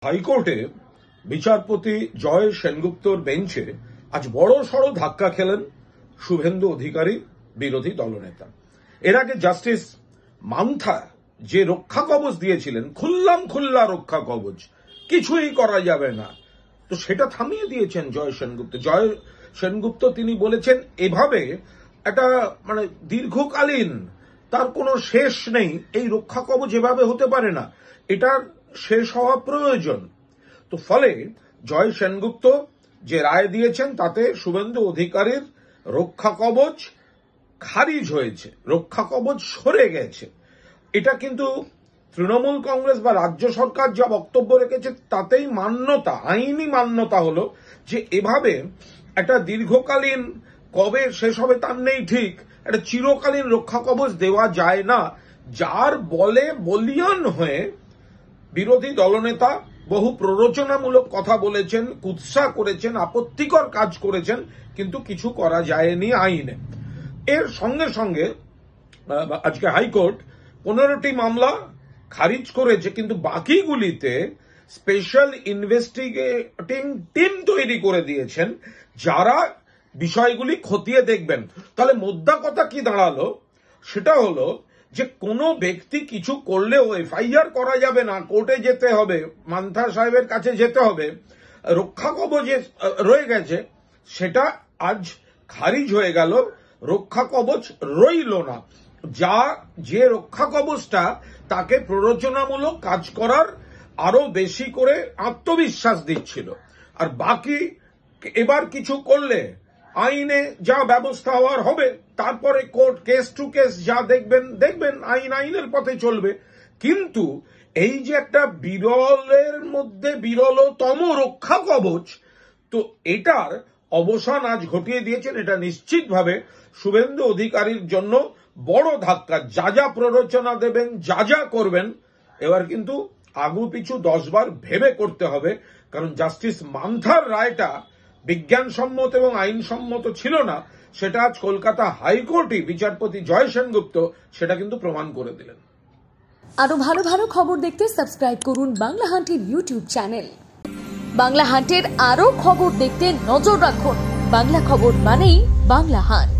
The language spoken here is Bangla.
হাইকোর্টে বিচারপতি জয় সেনগুপ্তর বেঞ্চে আজ বড় সড় ধাক্কা খেলেন শুভেন্দু অধিকারী, বিরোধী দলনেতা। এর আগে জাস্টিস মান্থা যে রক্ষা কবচ দিয়েছিলেন, খুল্লা রক্ষা কবচ, কিছুই করা যাবে না, তো সেটা থামিয়ে দিয়েছেন জয় সেনগুপ্ত। তিনি বলেছেন এভাবে একটা দীর্ঘকালীন, তার কোনো শেষ নেই, এই রক্ষা কবচ এভাবে হতে পারে না, এটার শেষ হওয়া প্রয়োজন। তো ফলে জয় সেনগুপ্ত যে রায় দিয়েছেন তাতে শুভেন্দু অধিকারীর রক্ষা কবচ খারিজ হয়েছে, রক্ষা কবচ সরে গেছে। এটা কিন্তু তৃণমূল কংগ্রেস বা রাজ্য সরকার যা বক্তব্য রেখেছে তাতেই মান্যতা, আইনি মান্যতা হলো যে এভাবে একটা দীর্ঘকালীন, কবে শেষ হবে তার নেই ঠিক, একটা চিরকালীন রক্ষা কবচ দেওয়া যায় না, যার বলে বলিয়ান হয়ে বিরোধী দলনেতা বহু প্ররোচনামূলক কথা বলেছেন, কুৎসা করেছেন, আপত্তিকর কাজ করেছেন, কিন্তু কিছু করা যায়নি আইনে। এর সঙ্গে সঙ্গে আজকে হাইকোর্ট 15টি মামলা খারিজ করেছে, কিন্তু বাকিগুলিতে স্পেশাল ইনভেস্টিগেটিং টিম তৈরি করে দিয়েছেন যারা বিষয়গুলি খতিয়ে দেখবেন। তাহলে মোদ্দা কথা কি দাঁড়ালো, সেটা হলো যে কোনো ব্যক্তি কিছু করলেও এফআইআর করা যাবে না, কোর্টে যেতে হবে, মান্থা সাহেবের কাছে যেতে হবে, রক্ষা কবচ রয়ে গেছে, সেটা আজ খারিজ হয়ে গেল, রক্ষা কবচ রইল না। যে রক্ষা কবচটা তাকে প্ররোচনামূলক কাজ করার আরো বেশি করে আত্মবিশ্বাস দিচ্ছিল, আর বাকি এবার কিছু করলে আইনে যা ব্যবস্থা হওয়ার হবে, তারপরে কোর্ট কেস টু কেস যা দেখবেন আইনের পথে চলবে। কিন্তু এই যে একটা বিরলের মধ্যে বিরলতম রক্ষা কবচ, তো এটার অবসান আজ ঘটিয়ে দিয়েছেন। এটা নিশ্চিতভাবে শুভেন্দু অধিকারীর জন্য বড় ধাক্কা। যা প্ররোচনা দেবেন, যা করবেন, এবার কিন্তু আগু পিছু 10 বার ভেবে করতে হবে, কারণ জাস্টিস মান্থার রায়টা বিজ্ঞানসম্মত এবং আইনসম্মত ছিল না, সেটা আজ কলকাতা হাইকোর্টে বিচারপতি জয় সেনগুপ্ত সেটা কিন্তু প্রমাণ করে দিলেন। আরো ভালো ভালো খবর দেখতে সাবস্ক্রাইব করুন বাংলা হান্টের ইউটিউব চ্যানেল। বাংলা হান্টের আরো খবর দেখতে নজর রাখুন। বাংলা খবর মানেই বাংলা হান্ট।